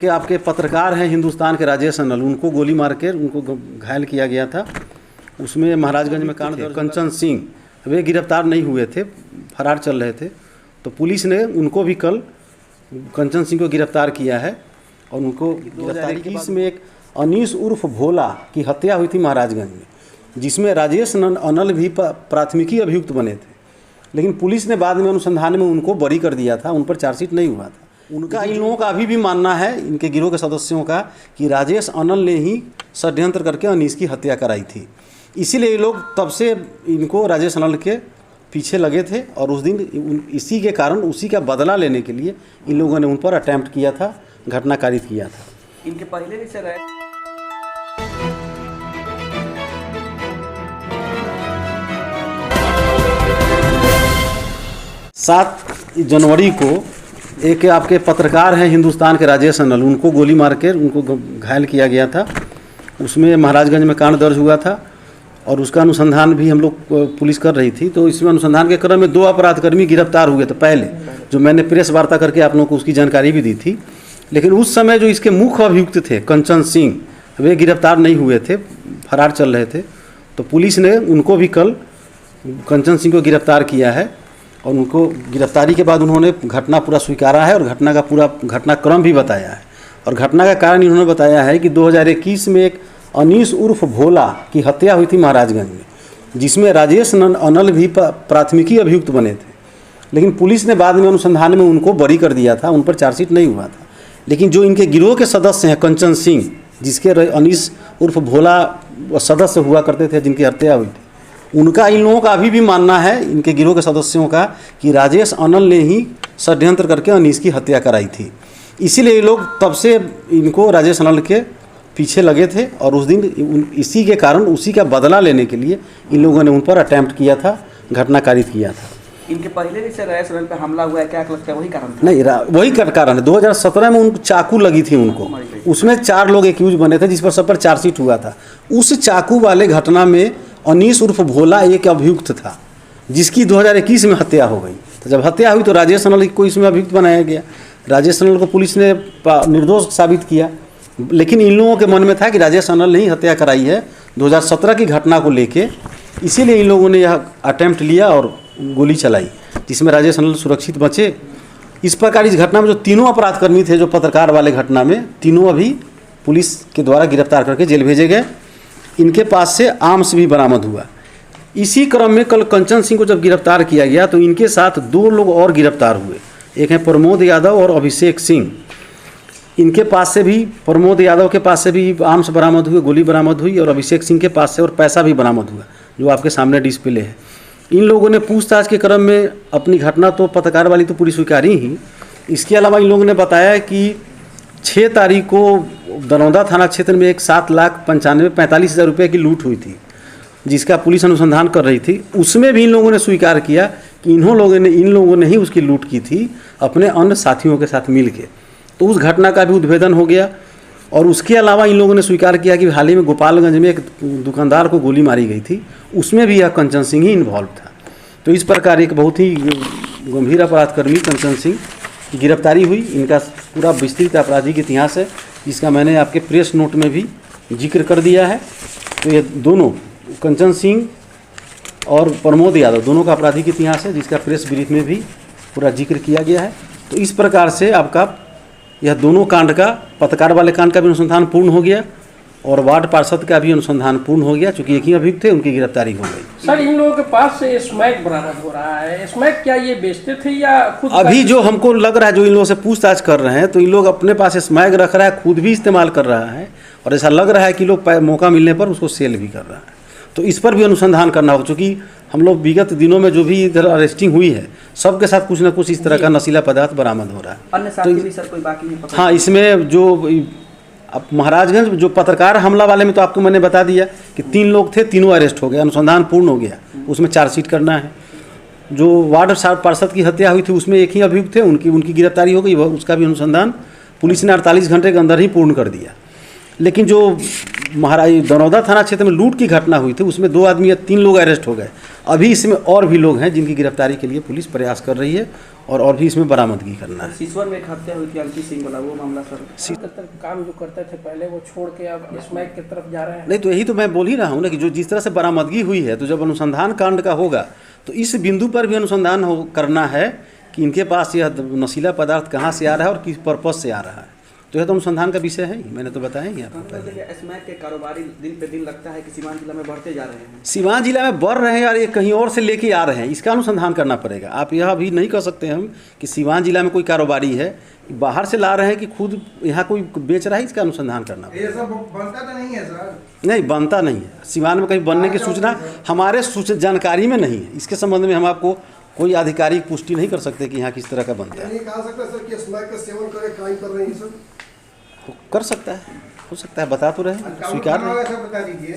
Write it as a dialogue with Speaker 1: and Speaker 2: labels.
Speaker 1: कि आपके पत्रकार हैं हिंदुस्तान के राजेश अनल, उनको गोली मार के उनको घायल किया गया था। उसमें महाराजगंज में कांड दर्ज। कंचन सिंह वे गिरफ्तार नहीं हुए थे, फरार चल रहे थे, तो पुलिस ने उनको भी कल कंचन सिंह को गिरफ्तार किया है। और उनको 2021 में एक अनीस उर्फ भोला की हत्या हुई थी महाराजगंज में, जिसमें राजेश अनल भी प्राथमिकी अभियुक्त बने थे, लेकिन पुलिस ने बाद में अनुसंधान में उनको बरी कर दिया था, उन पर चार्जशीट नहीं हुआ था। उनका इन लोगों का अभी भी मानना है, इनके गिरोह के सदस्यों का, कि राजेश अनल ने ही षड्यंत्र करके अनीस की हत्या कराई थी। इसीलिए ये लोग तब से इनको राजेश अनल के पीछे लगे थे और उस दिन इसी के कारण उसी का बदला लेने के लिए इन लोगों ने उन पर अटैम्प्ट किया था, घटना कारित किया था।
Speaker 2: इनके पहले भी सर
Speaker 1: 7 जनवरी को एक आपके पत्रकार हैं हिंदुस्तान के राजेश अनल, उनको गोली मार के उनको घायल किया गया था। उसमें महाराजगंज में कांड दर्ज हुआ था और उसका अनुसंधान भी हम लोग पुलिस कर रही थी। तो इसमें अनुसंधान के क्रम में 2 अपराधकर्मी गिरफ्तार हुए थे पहले, जो मैंने प्रेस वार्ता करके आप लोगों को उसकी जानकारी भी दी थी। लेकिन उस समय जो इसके मुख्य अभियुक्त थे कंचन सिंह, वे गिरफ्तार नहीं हुए थे, फरार चल रहे थे। तो पुलिस ने उनको भी कल कंचन सिंह को गिरफ्तार किया है और उनको गिरफ्तारी के बाद उन्होंने घटना पूरा स्वीकारा है और घटना का पूरा घटनाक्रम भी बताया है। और घटना का कारण इन्होंने बताया है कि 2021 में एक अनीस उर्फ भोला की हत्या हुई थी महाराजगंज में, जिसमें राजेश अनल भी प्राथमिकी अभियुक्त बने थे, लेकिन पुलिस ने बाद में अनुसंधान में उनको बरी कर दिया था, उन पर चार्जशीट नहीं हुआ था। लेकिन जो इनके गिरोह के सदस्य हैं कंचन सिंह, जिसके अनीस उर्फ भोला सदस्य हुआ करते थे, जिनकी हत्या हुई थी, उनका इन लोगों का अभी भी मानना है, इनके गिरोह के सदस्यों का, कि राजेश अनल ने ही षड्यंत्र करके अनीस की हत्या कराई थी। इसीलिए ये लोग तब से इनको राजेश अनल के पीछे लगे थे और उस दिन इसी के कारण उसी का बदला लेने के लिए इन लोगों ने उन पर अटैम्प्ट किया था, घटना कारित किया था।
Speaker 2: इनके पहले भी सर राजेश अनल पे हमला हुआ है, क्या लगता है वही कारण था?
Speaker 1: नहीं, वही कारण है। 2017 में उनको चाकू लगी थी उनको, उसमें 4 लोग एक्यूज बने थे, जिस पर सब पर चार्जशीट हुआ था। उस चाकू वाले घटना में अनीस उर्फ भोला एक अभियुक्त था, जिसकी 2021 में हत्या हो गई। तो जब हत्या हुई तो राजेश अनल को इसमें अभियुक्त बनाया गया। राजेश अनल को पुलिस ने निर्दोष साबित किया, लेकिन इन लोगों के मन में था कि राजेश अनल ने ही हत्या कराई है 2017 की घटना को लेके। इसीलिए इन लोगों ने यह अटैम्प्ट लिया और गोली चलाई, जिसमें राजेश अनल सुरक्षित बचे। इस प्रकार इस घटना में जो 3 अपराधकर्मी थे, जो पत्रकार वाले घटना में, तीनों अभी पुलिस के द्वारा गिरफ्तार करके जेल भेजे गए। इनके पास से आर्म्स भी बरामद हुआ। इसी क्रम में कल कंचन सिंह को जब गिरफ्तार किया गया तो इनके साथ 2 लोग और गिरफ्तार हुए। एक हैं प्रमोद यादव और अभिषेक सिंह। इनके पास से भी, प्रमोद यादव के पास से भी आर्म्स बरामद हुए, गोली बरामद हुई, और अभिषेक सिंह के पास से और पैसा भी बरामद हुआ, जो आपके सामने डिस्प्ले है। इन लोगों ने पूछताछ के क्रम में अपनी घटना तो पत्रकार वाली तो पूरी स्वीकारी ही, इसके अलावा इन लोगों ने बताया कि 6 तारीख को दरौदा थाना क्षेत्र में एक 7,95,45,000 रुपये की लूट हुई थी, जिसका पुलिस अनुसंधान कर रही थी। उसमें भी इन लोगों ने स्वीकार किया कि इन लोगों ने ही उसकी लूट की थी, अपने अन्य साथियों के साथ मिल के। तो उस घटना का भी उद्भेदन हो गया। और उसके अलावा इन लोगों ने स्वीकार किया कि हाल ही में गोपालगंज में एक दुकानदार को गोली मारी गई थी, उसमें भी यह कंचन सिंह ही इन्वॉल्व था। तो इस प्रकार एक बहुत ही गंभीर अपराधकर्मी कंचन सिंह की गिरफ्तारी हुई। इनका पूरा विस्तृत आपराधिक इतिहास है, जिसका मैंने आपके प्रेस नोट में भी जिक्र कर दिया है। तो ये दोनों, कंचन सिंह और प्रमोद यादव, दोनों का आपराधिक इतिहास है, जिसका प्रेस ब्रीफ में भी पूरा जिक्र किया गया है। तो इस प्रकार से आपका यह दोनों कांड का, पत्रकार वाले कांड का भी अनुसंधान पूर्ण हो गया और वार्ड पार्षद का भी अनुसंधान पूर्ण हो गया, चूँकि एक ही अभियुक्त थे, उनकी गिरफ्तारी हो गई।
Speaker 3: सर, इन लोगों के पास से स्मैक बरामद हो रहा है। स्मैक क्या ये बेचते थे या खुद?
Speaker 1: अभी जो हमको लग रहा है, जो इन लोगों से पूछताछ कर रहे हैं, तो इन लोग अपने पास स्मैक रख रहा है, खुद भी इस्तेमाल कर रहा है, और ऐसा लग रहा है कि लोग मौका मिलने पर उसको सेल भी कर रहा है। तो इस पर भी अनुसंधान करना होगा, क्योंकि हम लोग विगत दिनों में जो भी इधर अरेस्टिंग हुई है, सबके साथ कुछ ना कुछ इस तरह का नशीला पदार्थ बरामद हो रहा है।
Speaker 2: अन्य साथी भी सर कोई बाकी नहीं?
Speaker 1: हाँ, इसमें जो अब महाराजगंज जो पत्रकार हमला वाले में तो आपको मैंने बता दिया कि 3 लोग थे, तीनों अरेस्ट हो गए, अनुसंधान पूर्ण हो गया, उसमें चार्जशीट करना है। जो वार्ड पार्षद की हत्या हुई थी, उसमें एक ही अभियुक्त थे, उनकी गिरफ्तारी हो गई, उसका भी अनुसंधान पुलिस ने 48 घंटे के अंदर ही पूर्ण कर दिया। लेकिन जो दरौदा थाना क्षेत्र में लूट की घटना हुई थी, उसमें 2 आदमी या 3 लोग अरेस्ट हो गए। अभी इसमें और भी लोग हैं जिनकी गिरफ्तारी के लिए पुलिस प्रयास कर रही है और भी इसमें बरामदगी करना है।
Speaker 2: सिसवर में एक हत्या हुई थी अंकित सिंह वाला, वो मामला सर
Speaker 3: काम जो करते थे पहले वो छोड़ के अब स्मैक की तरफ जा रहे हैं।
Speaker 1: नहीं तो यही तो मैं बोल ही रहा हूँ ना कि जो जिस तरह से बरामदगी हुई है, तो जब अनुसंधान कांड का होगा तो इस बिंदु पर भी अनुसंधान करना है कि इनके पास यह नशीला पदार्थ कहाँ से आ रहा है और किस पर्पज से आ रहा है। तो यह तो अनुसंधान का विषय है ही, मैंने तो बताया ही आपको पहले।
Speaker 2: स्मैक के कारोबारी दिन पे दिन लगता है कि सीवान जिला में बढ़ते जा रहे हैं।
Speaker 1: सीवान जिला में बढ़ रहे हैं और ये कहीं और से लेके आ रहे हैं, इसका अनुसंधान करना पड़ेगा। आप यह अभी नहीं कह सकते हम कि सीवान जिला में कोई कारोबारी है, बाहर से ला रहे हैं कि खुद यहाँ कोई बेच रहा है, इसका अनुसंधान करना पड़ेगा।
Speaker 4: ये सब बनता तो नहीं है सर?
Speaker 1: नहीं बनता नहीं है, सीवान में कहीं बनने की सूचना हमारे जानकारी में नहीं है। इसके संबंध में हम आपको कोई आधिकारिक पुष्टि नहीं कर सकते कि यहाँ किस तरह का बनता है।
Speaker 4: नहीं कहा सकता सर कि स्मैक का सेवन करके क्राइम कर रहे हैं सब?
Speaker 1: कर सकता है, हो सकता है, बता तो रहे, स्वीकार नहीं।
Speaker 4: बता दीजिए।